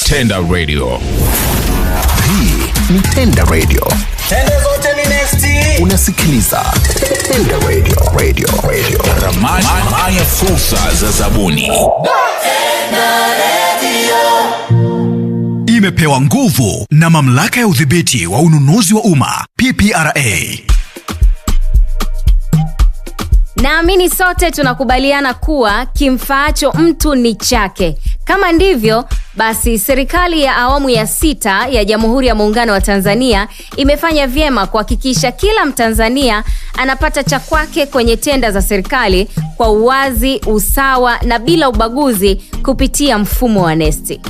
Tenda Radio. Hii ni Tenda Radio. Tenda zote ni next. Unasikiliza Tenda Radio. Ramani ya fursa za zabuni. Tenda Radio. Imepewa nguvu na Mamlaka ya Udhibiti wa Ununuzi wa Umma, PPRA. Naamini sote tunakubaliana kuwa kimfaacho mtu ni chake. Kama ndivyo, basi serikali ya awamu ya 6 ya Jamhuri ya Muungano wa Tanzania imefanya vyema kuhakikisha kila Mtanzania anapata cha kwake kwenye tenda za serikali kwa uwazi, usawa na bila ubaguzi kupitia mfumo wa NeST.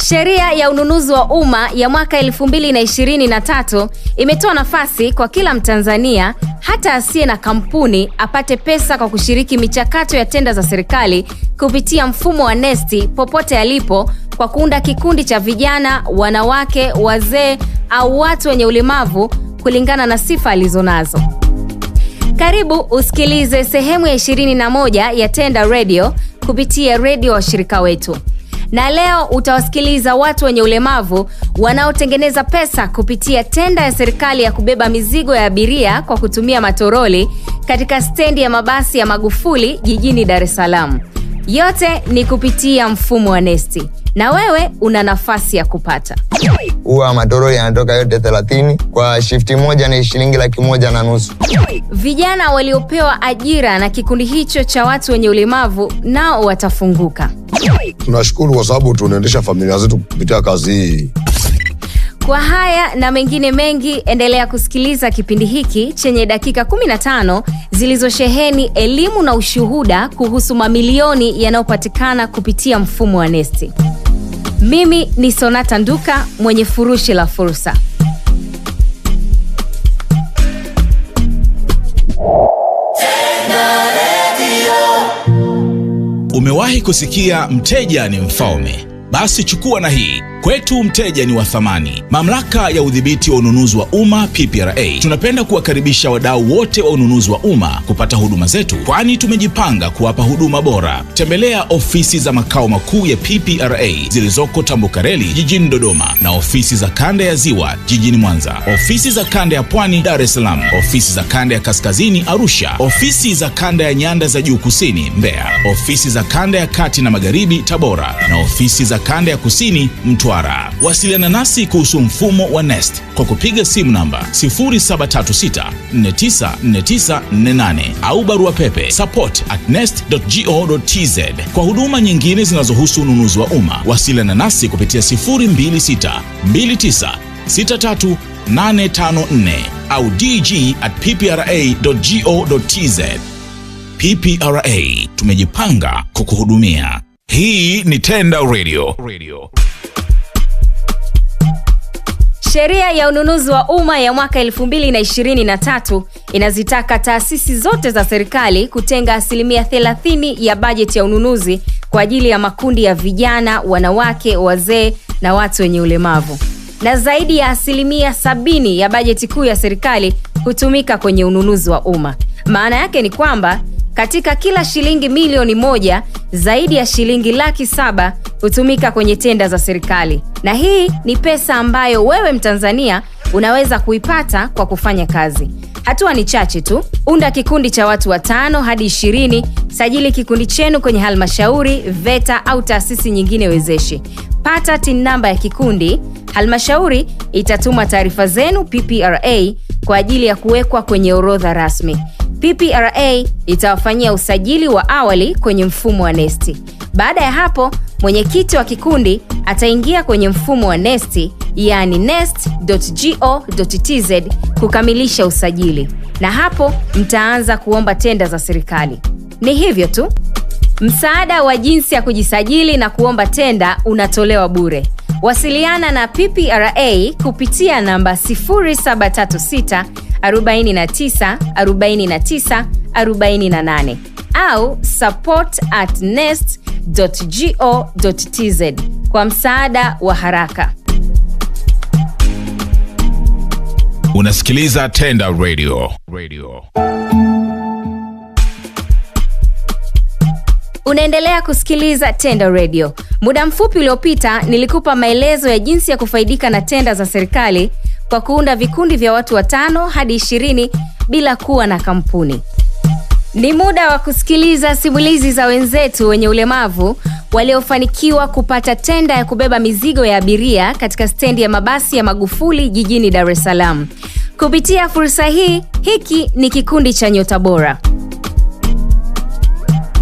Sheria ya ununuzi wa umma ya mwaka 2023 imetoa nafasi kwa kila Mtanzania hata asiye na kampuni apate pesa kwa kushiriki michakato ya tenda za serikali kupitia mfumo wa NeST popote alipo kwa kuunda kikundi cha vijana, wanawake, wazee au watu wenye ulemavu kulingana na sifa alizonazo. Karibu usikilize sehemu ya 21 ya Tenda Radio kupitia radio wa shirika wetu. Na leo utawasikiliza watu wenye ulemavu wanaotengeneza pesa kupitia tenda ya serikali ya kubeba mizigo ya abiria kwa kutumia matoroli katika stendi ya mabasi ya Magufuli jijini Dar es Salaam. Yote ni kupitia mfumo wa NeST. Na wewe una nafasi ya kupata. Huwa matoroli yanatoka yote 30 kwa shifti moja ni shilingi 1,500. Vijana waliopewa ajira na kikundi hicho cha watu wenye ulemavu nao watafunguka. Tunashukuru kwa sababu tunaendesha familia zetu kupitia kazi hii. Kwa haya na mengine mengi, endelea kusikiliza kipindi hiki chenye dakika 15 zilizosheheni elimu na ushuhuda kuhusu mamilioni yanayopatikana kupitia mfumo wa NeST. Mimi ni Sonata Nduka, mwenye furushi la fursa. Umewahi kusikia mteja ni mfalme? Basi chukua na hii. Kwetu mteja ni wa thamani. Mamlaka ya Udhibiti wa Ununuzi wa Umma, PPRA, tunapenda kuwakaribisha wadau wote wa ununuzi wa umma kupata huduma zetu, kwani tumejipanga kuwapa huduma bora. Tembelea ofisi za makao makuu ya PPRA zilizoko Tambukareli jijini Dodoma, na ofisi za kanda ya Ziwa jijini Mwanza, ofisi za kanda ya Pwani Dar es Salaam, ofisi za kanda ya Kaskazini Arusha, ofisi za kanda ya Nyanda za Juu Kusini Mbeya, ofisi za kanda ya Kati na Magharibi Tabora, na ofisi za kanda ya Kusini Mtwara. Wasiliana nasi kuhusu mfumo wa NeST kwa kupiga simu namba 0736494948 au barua pepe support@nest.go.tz. Kwa huduma nyingine zinazohusu ununuzi wa umma, wasiliana nasi kupitia 0262363854 au dg@ppra.go.tz. PPRA, tumejipanga kukuhudumia. Hii ni Tenda Radio. Sheria ya ununuzi wa umma ya mwaka 2023 inazitaka taasisi zote za serikali kutenga 30% ya bajeti ya ununuzi kwa ajili ya makundi ya vijana, wanawake, wazee na watu wenye ulemavu. Na zaidi ya 70% ya bajeti kuu ya serikali hutumika kwenye ununuzi wa umma. Maana yake ni kwamba katika kila shilingi milioni 1, zaidi ya shilingi 700,000 hutumika kwenye tenda za serikali. Na hii ni pesa ambayo wewe Mtanzania unaweza kuipata kwa kufanya kazi. Hatua ni chache tu. Unda kikundi cha watu 5 hadi 20, sajili kikundi chenu kwenye halmashauri, VETA au taasisi nyingine wezeshi. Pata TIN namba ya kikundi. Halmashauri itatuma taarifa zenu PPRA kwa ajili ya kuwekwa kwenye orodha rasmi. PPRA itawafanyia usajili wa awali kwenye mfumo wa NeST. Baada ya hapo, mwenyekiti wa kikundi ataingia kwenye mfumo wa NeST, yani nest.go.tz kukamilisha usajili. Na hapo mtaanza kuomba tenda za serikali. Ni hivyo tu. Msaada wa jinsi ya kujisajili na kuomba tenda unatolewa bure. Wasiliana na PPRA kupitia namba 0736 49 49 48 au support@nest.go.tz kwa msaada wa haraka. Unasikiliza Tenda Radio. Unaendelea kusikiliza Tenda Radio. Muda mfupi uliopita nilikupa maelezo ya jinsi ya kufaidika na tenda za serikali kwa kuunda vikundi vya watu 5 hadi 20 bila kuwa na kampuni. Ni muda wa kusikiliza simulizi za wenzetu wenye ulemavu waliofanikiwa kupata tenda ya kubeba mizigo ya abiria katika stendi ya mabasi ya Magufuli jijini Dar es Salaam. Kupitia fursa hii, hiki ni kikundi cha Nyota Bora.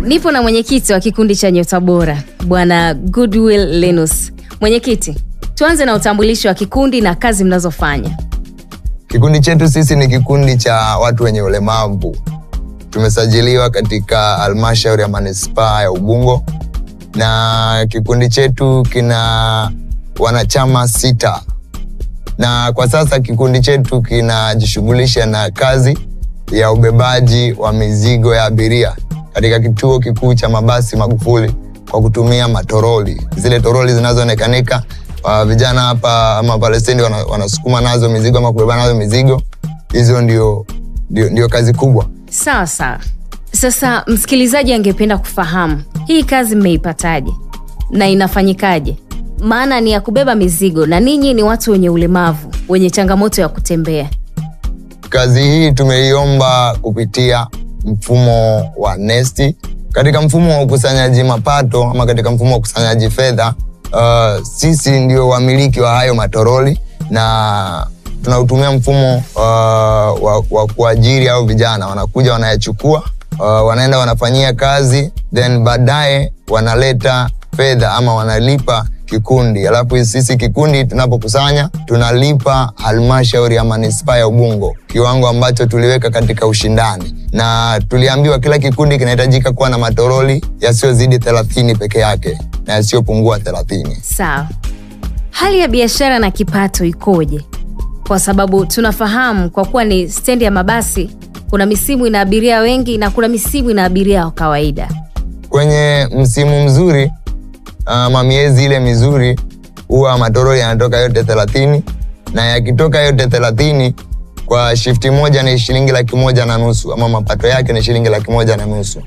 Nipo na mwenyekiti wa kikundi cha Nyota Bora, Bwana Goodwill Linus. Mwenyekiti, tuanze na utambulisho wa kikundi na kazi mnazofanya. Kikundi chetu sisi ni kikundi cha watu wenye ulemavu. Tumesajiliwa katika halmashauri ya manispaa ya Ubungo, na kikundi chetu kina wanachama 6. Na kwa sasa kikundi chetu kinajishughulisha na kazi ya ubebaji wa mizigo ya abiria katika kituo kikuu cha mabasi Magufuli kwa kutumia matoroli. Zile toroli zinazoonekanika vijana hapa ama Palestine wanasukuma nazo mizigo ama kubeba nazo mizigo. Hizo ndio kazi kubwa. Sawa. Sasa msikilizaji angependa kufahamu, hii kazi mmeipataje na inafanyikaje? Maana ni ya kubeba mizigo na ninyi ni watu wenye ulemavu, wenye changamoto ya kutembea. Kazi hii tumeiomba kupitia mfumo wa NeST. Katika mfumo wa ukusanyaji mapato ama katika mfumo wa ukusanyaji fedha, sisi ndio wamiliki wa hayo matoroli, na tunautumia mfumo wa kuajiri au vijana wanakuja wanayachukua, wanaenda wanafanyia kazi, then baadaye wanaleta fedha ama wanalipa kikundi. Alafu sisi kikundi tunapokusanya tunalipa halmashauri ya manispaa ya Ubungo, kiwango ambacho tuliweka katika ushindani, na tuliambiwa kila kikundi kinahitajika kuwa na matoroli yasiyozidi 30 peke yake na yasiyopungua 30. Sawa. Hali ya biashara na kipato ikoje? Kwa sababu tunafahamu kwa kuwa ni stendi ya mabasi, kuna misimu ina abiria wengi na kuna misimu ina abiria wa kawaida. Kwenye msimu mzuri, miezi ile mizuri, huwa matoroli yanatoka yote 30, na yakitoka yote 30 kwa shifti moja ni shilingi 1,500 ama mapato yake ni shilingi 1,500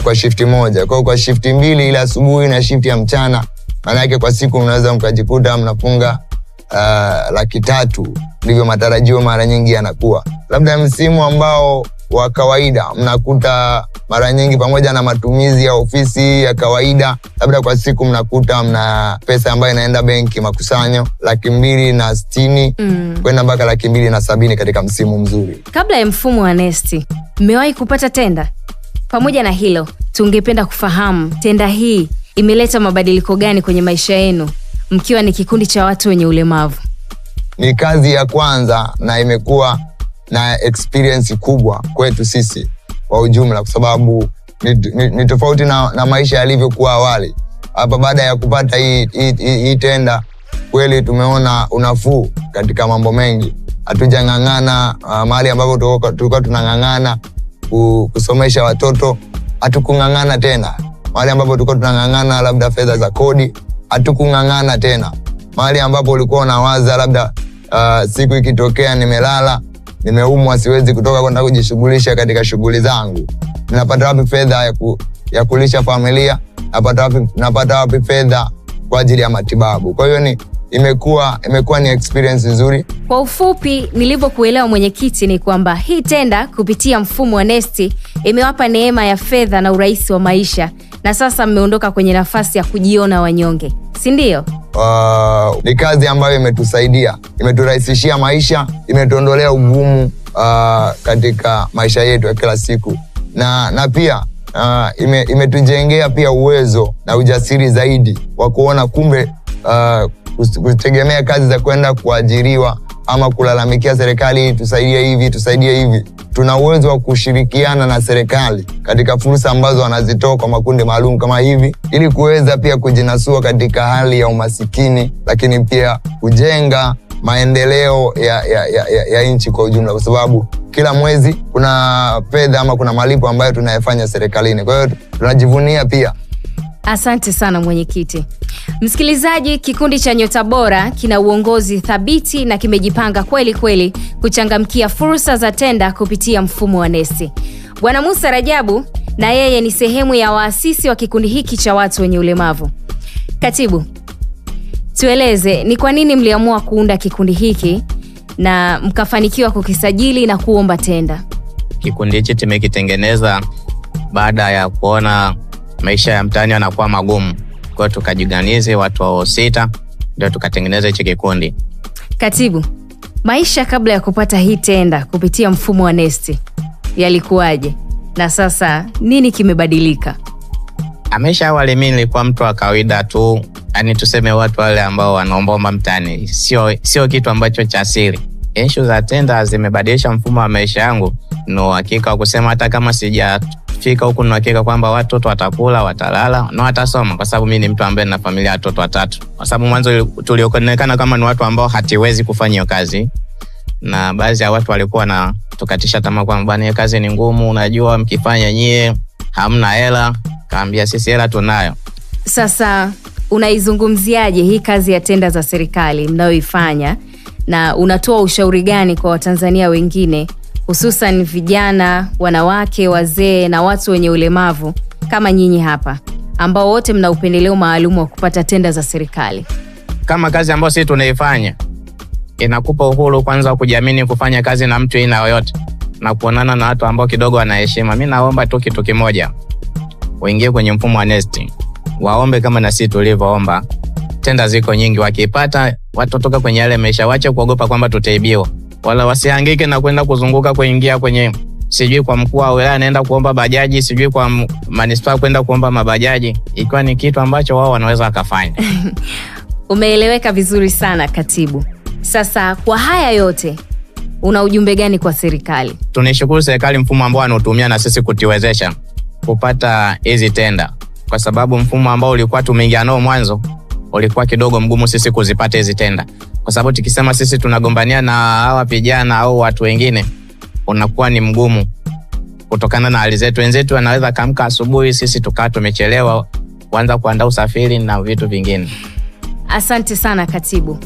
kwa shifti moja. Kwa shifti mbili, ile asubuhi na shifti ya mchana, maana yake kwa siku mnaweza mkajikuta mnafunga 300,000. Ndivyo matarajio mara nyingi yanakuwa. Labda msimu ambao wa kawaida mnakuta mara nyingi pamoja na matumizi ya ofisi ya kawaida, labda kwa siku mnakuta mna pesa ambayo inaenda benki makusanyo 260,000 kwenda mpaka 270,000 katika msimu mzuri. Kabla ya mfumo wa NeST, mmewahi kupata tenda? Pamoja na hilo, tungependa kufahamu tenda hii imeleta mabadiliko gani kwenye maisha yenu mkiwa ni kikundi cha watu wenye ulemavu? Ni kazi ya kwanza na imekuwa na experience kubwa kwetu sisi kwa ujumla, kwa sababu ni tofauti na maisha yalivyokuwa awali. Hapa baada ya kupata hii tenda, kweli tumeona unafuu katika mambo mengi. Hatujang'ang'ana mahali ambapo tulikuwa tunang'ang'ana kusomesha watoto, hatukung'ang'ana tena. Mahali ambapo tulikuwa tunang'ang'ana labda fedha za kodi, hatukung'ang'ana tena. Mahali ambapo ulikuwa unawaza labda siku ikitokea nimelala, nimeumwa, siwezi kutoka kwenda kujishughulisha katika shughuli zangu, ninapata wapi fedha ya kulisha familia? Napata wapi fedha kwa ajili ya matibabu? Kwa hiyo imekuwa ni experience nzuri. Kwa ufupi, nilivyokuelewa mwenyekiti, ni kwamba hii tenda kupitia mfumo wa NeST imewapa neema ya fedha na urahisi wa maisha, na sasa mmeondoka kwenye nafasi ya kujiona wanyonge, si ndio? Ni kazi ambayo imetusaidia, imeturahisishia maisha, imetuondolea ugumu katika maisha yetu ya kila siku, na pia imetujengea pia uwezo na ujasiri zaidi wa kuona kumbe kutegemea kazi za kwenda kuajiriwa ama kulalamikia serikali tusaidie hivi. Tuna uwezo wa kushirikiana na serikali katika fursa ambazo wanazitoa kwa makundi maalum kama hivi, ili kuweza pia kujinasua katika hali ya umasikini, lakini pia kujenga maendeleo ya nchi kwa ujumla, kwa sababu kila mwezi kuna fedha ama kuna malipo ambayo tunayafanya serikalini. Kwa hiyo tunajivunia pia. Asante sana mwenyekiti. Msikilizaji, kikundi cha Nyota Bora kina uongozi thabiti na kimejipanga kweli kweli kuchangamkia fursa za tenda kupitia mfumo wa NeST. Bwana Musa Rajabu na yeye ni sehemu ya waasisi wa kikundi hiki cha watu wenye ulemavu. Katibu, tueleze ni kwa nini mliamua kuunda kikundi hiki na mkafanikiwa kukisajili na kuomba tenda? Kikundi hichi tumekitengeneza baada ya kuona maisha ya mtaani yanakuwa magumu. Kwa hiyo tukajiganize watu 6 ndio tukatengeneza hichi kikundi. Katibu, maisha kabla ya kupata hii tenda kupitia mfumo wa Nesti yalikuwaje? Na sasa nini kimebadilika? Maisha awali mimi nilikuwa mtu wa kawaida tu, yani tuseme watu wale ambao wanaomba mtaani. Sio kitu ambacho cha siri. Issue za tenda zimebadilisha mfumo wa maisha yangu. No hakika kusema hata kama sijafika huku na hakika kwamba watoto watakula, watalala na watasoma, kwa sababu mimi ni mtu ambaye nina familia watoto 3. Kwa sababu mwanzo tulionekana kama ni watu ambao hatiwezi kufanya hiyo kazi. Na baadhi ya watu walikuwa na tukatisha tamaa kwamba bwana hiyo kazi ni ngumu, unajua mkifanya nyie hamna hela. Kaambia sisi hela tunayo. Sasa unaizungumziaje hii kazi ya tenda za serikali mnayoifanya, na unatoa ushauri gani kwa Watanzania wengine, hususan vijana, wanawake, wazee na watu wenye ulemavu kama nyinyi hapa, ambao wote mna upendeleo maalum wa kupata tenda za serikali? Kama kazi ambayo sisi tunaifanya inakupa uhuru kwanza kujiamini kufanya kazi na mtu aina yoyote na kuonana na watu ambao kidogo wanaheshima. Mimi naomba tu kitu kimoja, waingie kwenye mfumo wa Nesti, waombe kama na sisi tulivyoomba. Tenda ziko nyingi, wakipata watotoka kwenye yale maisha, wache kuogopa kwamba tutaibiwa, wala wasihangaike na kwenda kuzunguka kuingia kwenye sijui kwa mkuu wa wilaya naenda kuomba bajaji, sijui kwa manispaa kwenda kuomba mabajaji, ikiwa ni kitu ambacho wao wanaweza wakafanya. Umeeleweka vizuri sana katibu. Sasa kwa haya yote una ujumbe gani kwa serikali? Tunashukuru serikali mfumo ambao wanatumia na sisi kutiwezesha kupata hizi tenda, kwa sababu mfumo ambao ulikuwa tumeingia nao mwanzo ulikuwa kidogo mgumu sisi kuzipata hizi tenda, kwa sababu tukisema sisi tunagombania na hawa vijana au watu wengine unakuwa ni mgumu kutokana na hali zetu. Wenzetu wanaweza kaamka asubuhi, sisi tukaa tumechelewa kuanza kuandaa usafiri na vitu vingine. Asante sana katibu.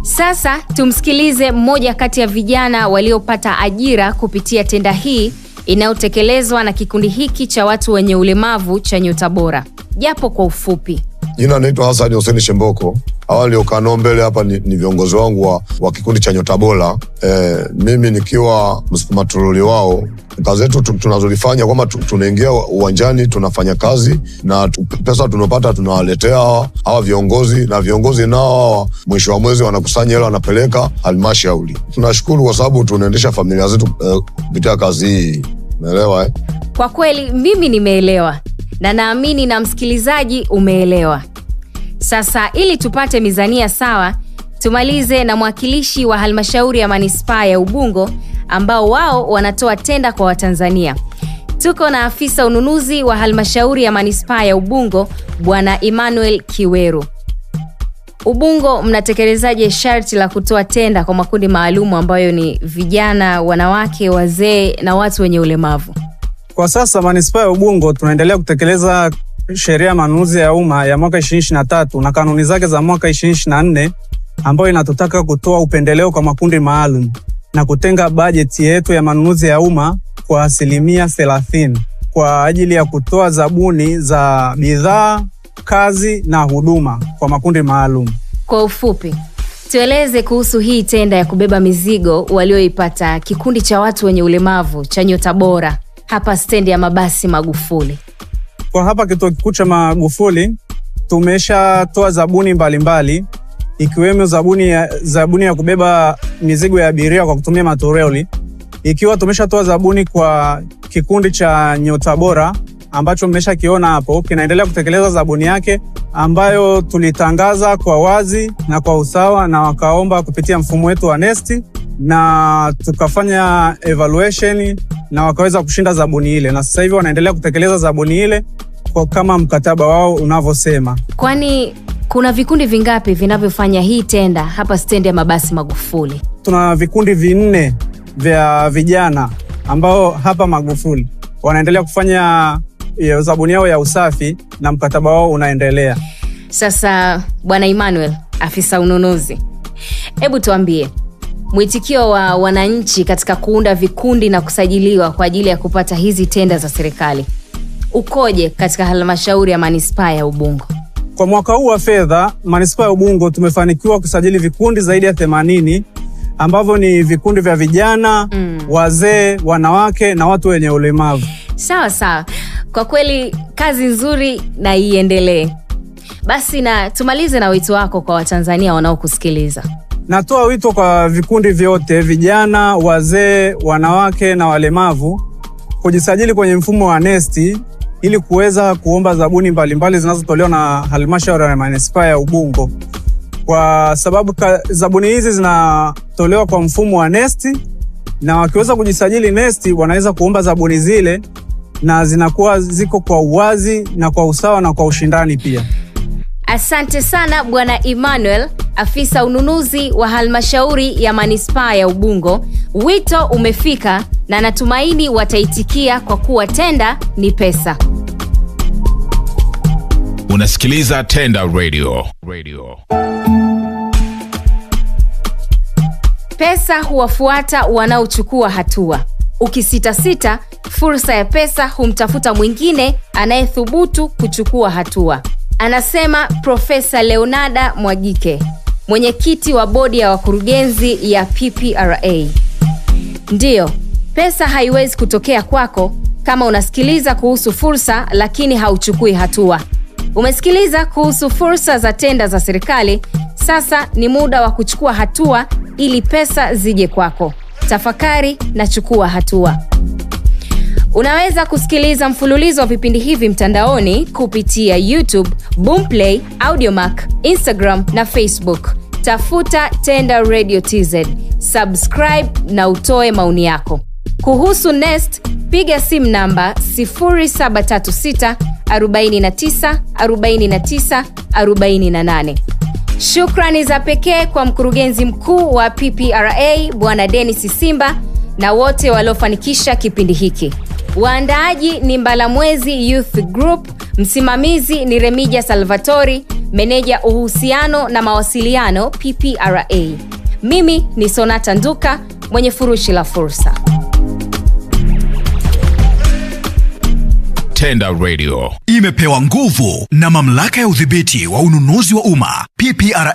Sasa tumsikilize mmoja kati ya vijana waliopata ajira kupitia tenda hii inayotekelezwa na kikundi hiki cha watu wenye ulemavu cha Nyota Bora, japo kwa ufupi. Jina naitwa Hassan Hussein Shemboko. Awali ukanao mbele hapa ni viongozi wangu wa kikundi cha Nyota Bora. Mimi nikiwa msematuruli wao. Kazi zetu tunazolifanya kwamba tunaingia uwanjani, tunafanya kazi na pesa tunapata tunawaletea hawa viongozi, na viongozi nao mwisho wa mwezi wanakusanya hela wanapeleka halmashauri. Tunashukuru kwa sababu tunaendesha familia zetu kupitia kazi hii. Umeelewa? Kwa kweli mimi nimeelewa na naamini na msikilizaji umeelewa. Sasa ili tupate mizania sawa, tumalize na mwakilishi wa halmashauri ya manispaa ya Ubungo ambao wao wanatoa tenda kwa Watanzania. Tuko na afisa ununuzi wa halmashauri ya manispaa ya Ubungo, Bwana Emmanuel Kiweru. Ubungo mnatekelezaje sharti la kutoa tenda kwa makundi maalum ambayo ni vijana, wanawake, wazee na watu wenye ulemavu? Kwa sasa manispaa ya Ubungo tunaendelea kutekeleza sheria ya manunuzi ya umma ya mwaka 2023 na kanuni zake za mwaka 2024 ambayo inatutaka kutoa upendeleo kwa makundi maalum na kutenga bajeti yetu ya manunuzi ya umma kwa 30% kwa ajili ya kutoa zabuni za bidhaa, kazi na huduma kwa makundi maalum. Kwa ufupi, tueleze kuhusu hii tenda ya kubeba mizigo walioipata kikundi cha watu wenye ulemavu cha Nyota Bora hapa stendi ya mabasi Magufuli. Kwa hapa kituo kikuu cha Magufuli tumeshatoa zabuni mbalimbali ikiwemo zabuni ya kubeba mizigo ya abiria kwa kutumia matoroli, ikiwa tumeshatoa zabuni kwa kikundi cha Nyota Bora ambacho mmeshakiona hapo kinaendelea kutekeleza zabuni yake ambayo tulitangaza kwa wazi na kwa usawa na wakaomba kupitia mfumo wetu wa Nesti, na tukafanya evaluation na wakaweza kushinda zabuni ile, na sasa hivi wanaendelea kutekeleza zabuni ile kwa kama mkataba wao unavyosema. Kwani kuna vikundi vingapi vinavyofanya hii tenda hapa stendi ya mabasi Magufuli? Tuna vikundi 4 vya vijana ambao hapa Magufuli wanaendelea kufanya zabuni yao ya usafi na mkataba wao unaendelea. Sasa Bwana Emmanuel, afisa ununuzi, hebu tuambie mwitikio wa wananchi katika kuunda vikundi na kusajiliwa kwa ajili ya kupata hizi tenda za serikali ukoje katika halmashauri ya manispaa ya Ubungo? Kwa mwaka huu wa fedha, manispaa ya Ubungo tumefanikiwa kusajili vikundi zaidi ya 80 ambavyo ni vikundi vya vijana, wazee, wanawake na watu wenye ulemavu. Sawa sawa. Kwa kweli kazi nzuri na iendelee. Basi na tumalize na wito wako kwa Watanzania wanaokusikiliza. Natoa wito kwa vikundi vyote, vijana, wazee, wanawake na walemavu kujisajili kwenye mfumo wa NeST ili kuweza kuomba zabuni mbalimbali zinazotolewa na halmashauri ya manispaa ya Ubungo. Kwa sababu zabuni hizi zinatolewa kwa mfumo wa NeST, na wakiweza kujisajili NeST wanaweza kuomba zabuni zile na zinakuwa ziko kwa uwazi na kwa usawa na kwa ushindani pia. Asante sana Bwana Emmanuel, afisa ununuzi wa halmashauri ya manispaa ya Ubungo. Wito umefika na natumaini wataitikia kwa kuwa tenda ni pesa. Unasikiliza Tenda Radio. Pesa huwafuata wanaochukua hatua. Ukisitasita, fursa ya pesa humtafuta mwingine anayethubutu kuchukua hatua. Anasema Profesa Leonarda Mwagike, mwenyekiti wa bodi ya wakurugenzi ya PPRA. Ndiyo, pesa haiwezi kutokea kwako kama unasikiliza kuhusu fursa lakini hauchukui hatua. Umesikiliza kuhusu fursa za tenda za serikali, sasa ni muda wa kuchukua hatua ili pesa zije kwako. Tafakari na chukua hatua. Unaweza kusikiliza mfululizo wa vipindi hivi mtandaoni kupitia YouTube, Boomplay, Audiomack, Instagram na Facebook. Tafuta Tenda Radio TZ. Subscribe na utoe maoni yako. Kuhusu NeST, piga simu namba 0736 49 49 48. Shukrani za pekee kwa mkurugenzi mkuu wa PPRA Bwana Dennis Simba na wote waliofanikisha kipindi hiki. Waandaaji ni Mbalamwezi Youth Group, msimamizi ni Remija Salvatori, meneja uhusiano na mawasiliano PPRA. Mimi ni Sonata Nduka, mwenye furushi la fursa. Tenda Radio imepewa nguvu na mamlaka ya udhibiti wa ununuzi wa umma PPRA.